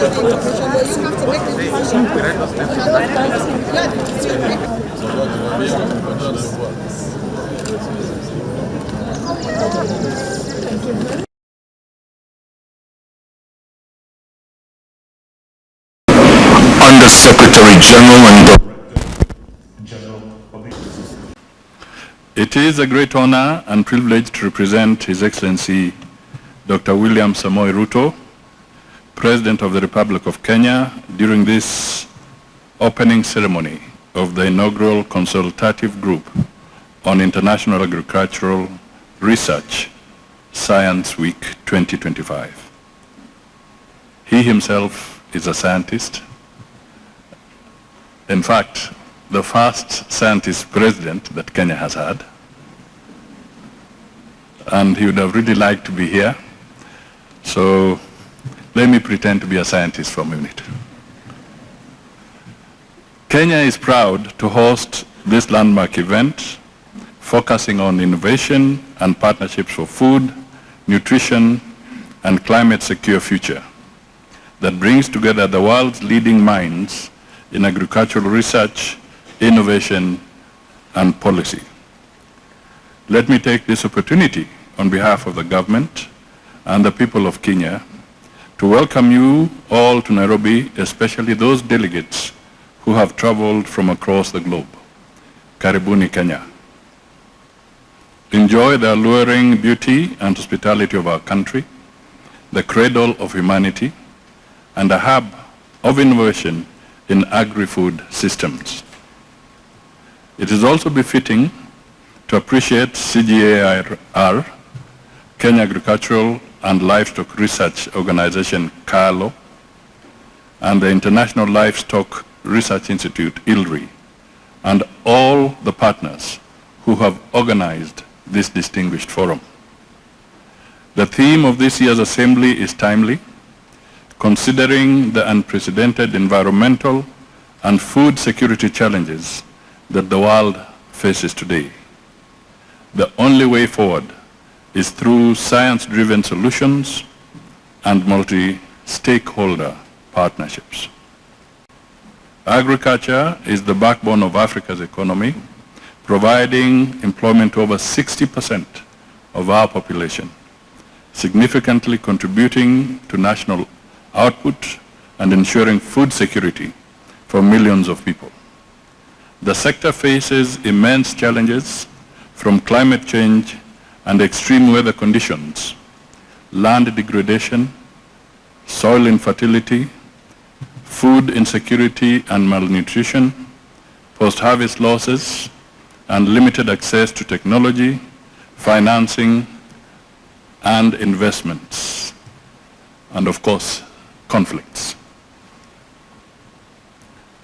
Under Secretary General and It is a great honor and privilege to represent His Excellency Dr. William Samoei Ruto, President of the Republic of Kenya, during this opening ceremony of the inaugural Consultative Group on International Agricultural Research Science Week 2025. He himself is a scientist. In fact, the first scientist president that Kenya has had. And he would have really liked to be here. So let me pretend to be a scientist for a minute. Kenya is proud to host this landmark event focusing on innovation and partnerships for food, nutrition, and climate-secure future that brings together the world's leading minds in agricultural research, innovation, and policy. Let me take this opportunity on behalf of the government and the people of Kenya to welcome you all to Nairobi, especially those delegates who have traveled from across the globe. Karibuni, Kenya. Enjoy the alluring beauty and hospitality of our country, the cradle of humanity, and a hub of innovation in agri-food systems. It is also befitting to appreciate CGIAR, Kenya Agricultural and Livestock Research Organization, KALO, and the International Livestock Research Institute, ILRI, and all the partners who have organized this distinguished forum. The theme of this year's assembly is timely, considering the unprecedented environmental and food security challenges that the world faces today. The only way forward is through science-driven solutions and multi-stakeholder partnerships. Agriculture is the backbone of Africa's economy, providing employment to over 60% of our population, significantly contributing to national output and ensuring food security for millions of people. The sector faces immense challenges from climate change and extreme weather conditions, land degradation, soil infertility, food insecurity and malnutrition, post-harvest losses, and limited access to technology, financing, and investments, and of course, conflicts.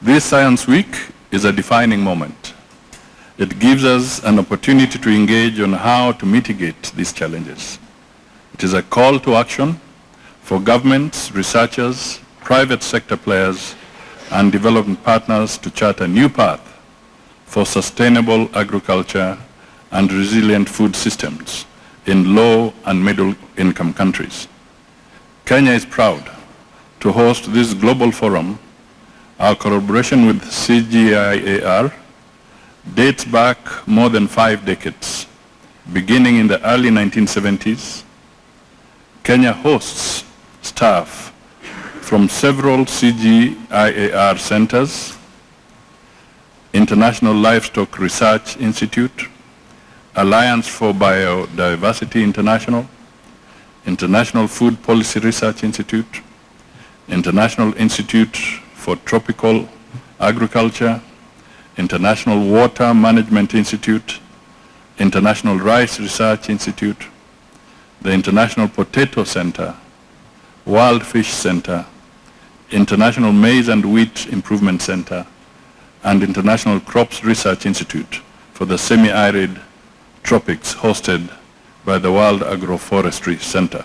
This Science Week is a defining moment. It gives us an opportunity to engage on how to mitigate these challenges. It is a call to action for governments, researchers, private sector players, and development partners to chart a new path for sustainable agriculture and resilient food systems in low and middle income countries. Kenya is proud to host this global forum. Our collaboration with CGIAR dates back more than 5 decades. Beginning in the early 1970s, Kenya hosts staff from several CGIAR centers, International Livestock Research Institute, Alliance for Biodiversity International, International Food Policy Research Institute, International Institute for Tropical Agriculture, International Water Management Institute, International Rice Research Institute, the International Potato Center, Wild Fish Center, International Maize and Wheat Improvement Center, and International Crops Research Institute for the semi-arid tropics hosted by the World Agroforestry Center.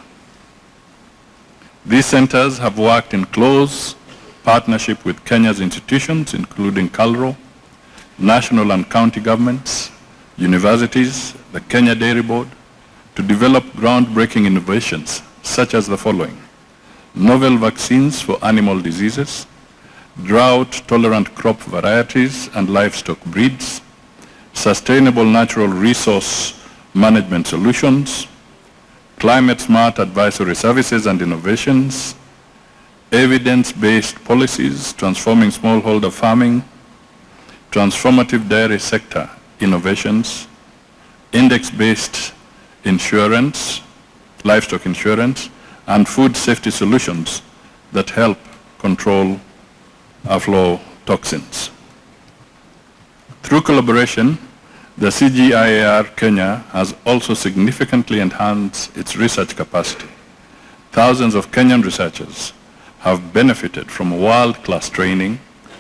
These centers have worked in close partnership with Kenya's institutions, including KALRO, national and county governments, universities, the Kenya Dairy Board, to develop groundbreaking innovations such as the following: novel vaccines for animal diseases, drought-tolerant crop varieties and livestock breeds, sustainable natural resource management solutions, climate-smart advisory services and innovations, evidence-based policies transforming smallholder farming, transformative dairy sector innovations, index-based insurance, livestock insurance, and food safety solutions that help control aflatoxins. Through collaboration, the CGIAR Kenya has also significantly enhanced its research capacity. Thousands of Kenyan researchers have benefited from world-class training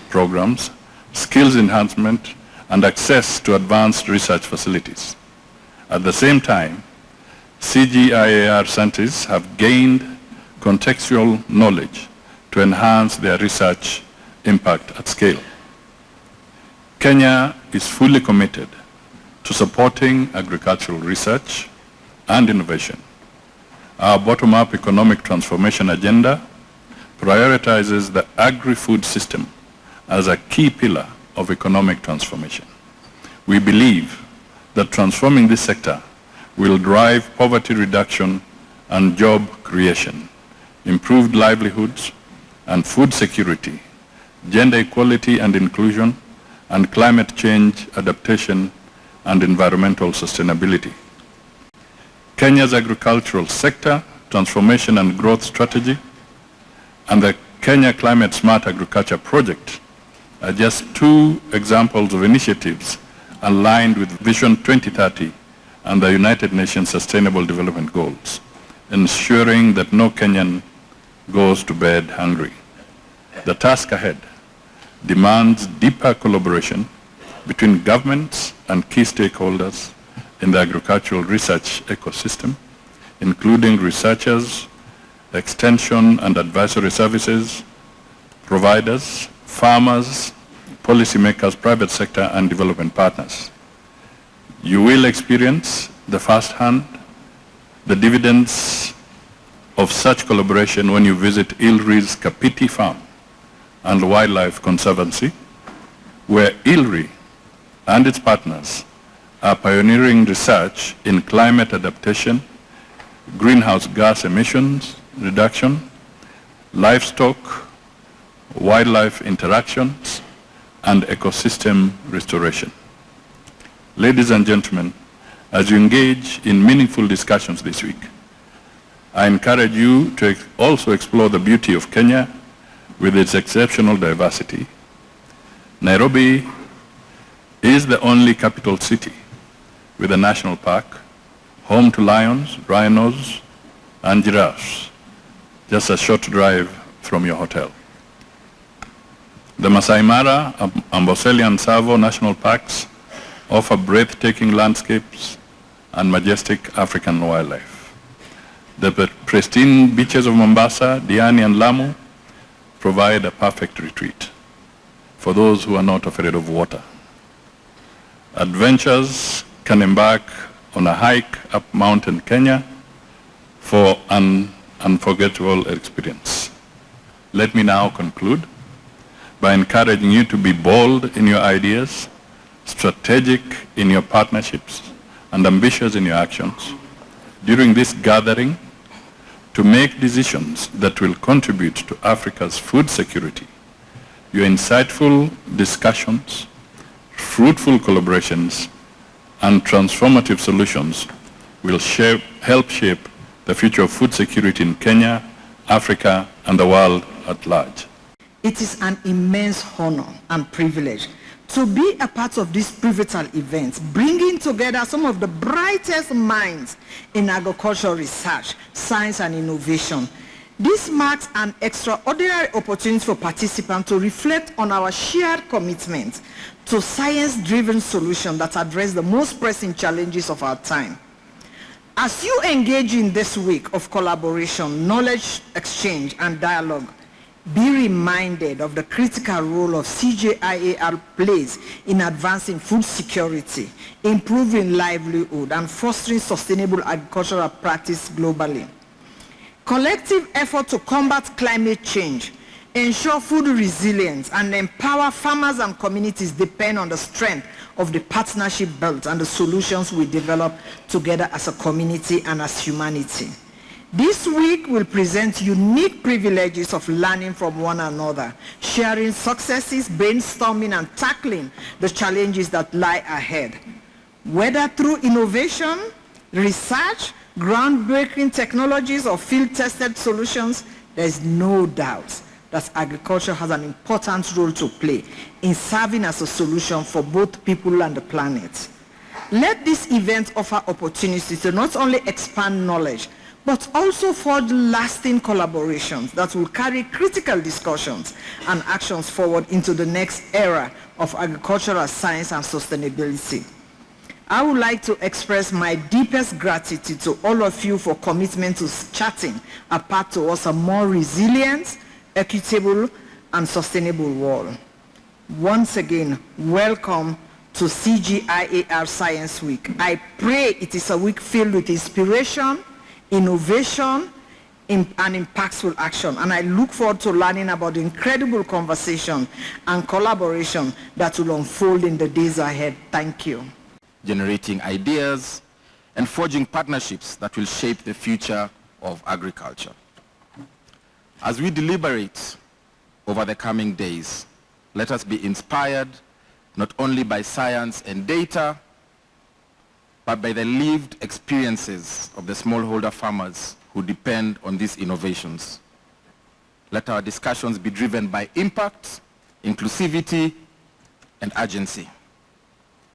programs, skills enhancement, and access to advanced research facilities. At the same time, CGIAR scientists have gained contextual knowledge to enhance their research impact at scale. Kenya is fully committed to supporting agricultural research and innovation. Our bottom-up economic transformation agenda prioritizes the agri-food system as a key pillar of economic transformation. We believe that transforming this sector will drive poverty reduction and job creation, improved livelihoods and food security, gender equality and inclusion, and climate change adaptation and environmental sustainability. Kenya's agricultural sector transformation and growth strategy and the Kenya Climate Smart Agriculture Project are just two examples of initiatives aligned with Vision 2030 and the United Nations Sustainable Development Goals, ensuring that no Kenyan goes to bed hungry. The task ahead demands deeper collaboration between governments and key stakeholders in the agricultural research ecosystem, including researchers, extension and advisory services, providers, farmers, policymakers, private sector, and development partners. You will experience firsthand the dividends of such collaboration when you visit ILRI's Kapiti Farm and Wildlife Conservancy, where ILRI and its partners are pioneering research in climate adaptation, greenhouse gas emissions reduction, livestock, wildlife interactions, and ecosystem restoration. Ladies and gentlemen, as you engage in meaningful discussions this week, I encourage you to also explore the beauty of Kenya with its exceptional diversity. Nairobi is the only capital city with a national park, home to lions, rhinos, and giraffes, just a short drive from your hotel. The Masai Mara and Musalia and Tsavo national parks offer breathtaking landscapes and majestic African wildlife. The pristine beaches of Mombasa, Diani, and Lamu provide a perfect retreat for those who are not afraid of water. Adventurers can embark on a hike up mountain Kenya for an unforgettable experience. Let me now conclude by encouraging you to be bold in your ideas, strategic in your partnerships, and ambitious in your actions during this gathering to make decisions that will contribute to Africa's food security. Your insightful discussions, fruitful collaborations, and transformative solutions will help shape the future of food security in Kenya, Africa, and the world at large. It is an immense honor and privilege to be a part of this pivotal event, bringing together some of the brightest minds in agricultural research, science, and innovation. This marks an extraordinary opportunity for participants to reflect on our shared commitment to science-driven solutions that address the most pressing challenges of our time. As you engage in this week of collaboration, knowledge exchange, and dialogue, be reminded of the critical role of CGIAR plays in advancing food security, improving livelihood, and fostering sustainable agricultural practice globally. Collective effort to combat climate change, ensure food resilience, and empower farmers and communities depend on the strength of the partnership built and the solutions we develop together as a community and as humanity. This week will present unique privileges of learning from one another, sharing successes, brainstorming, and tackling the challenges that lie ahead. Whether through innovation, research, groundbreaking technologies, or field-tested solutions, there is no doubt that agriculture has an important role to play in serving as a solution for both people and the planet. Let this event offer opportunities to not only expand knowledge, but also forge lasting collaborations that will carry critical discussions and actions forward into the next era of agricultural science and sustainability. I would like to express my deepest gratitude to all of you for commitment to charting a path towards a more resilient, equitable, and sustainable world. Once again, welcome to CGIAR Science Week. I pray it is a week filled with inspiration, innovation, and impactful action. And I look forward to learning about the incredible conversation and collaboration that will unfold in the days ahead. Thank you. Generating ideas and forging partnerships that will shape the future of agriculture. As we deliberate over the coming days, let us be inspired not only by science and data, but by the lived experiences of the smallholder farmers who depend on these innovations. Let our discussions be driven by impact, inclusivity, and urgency.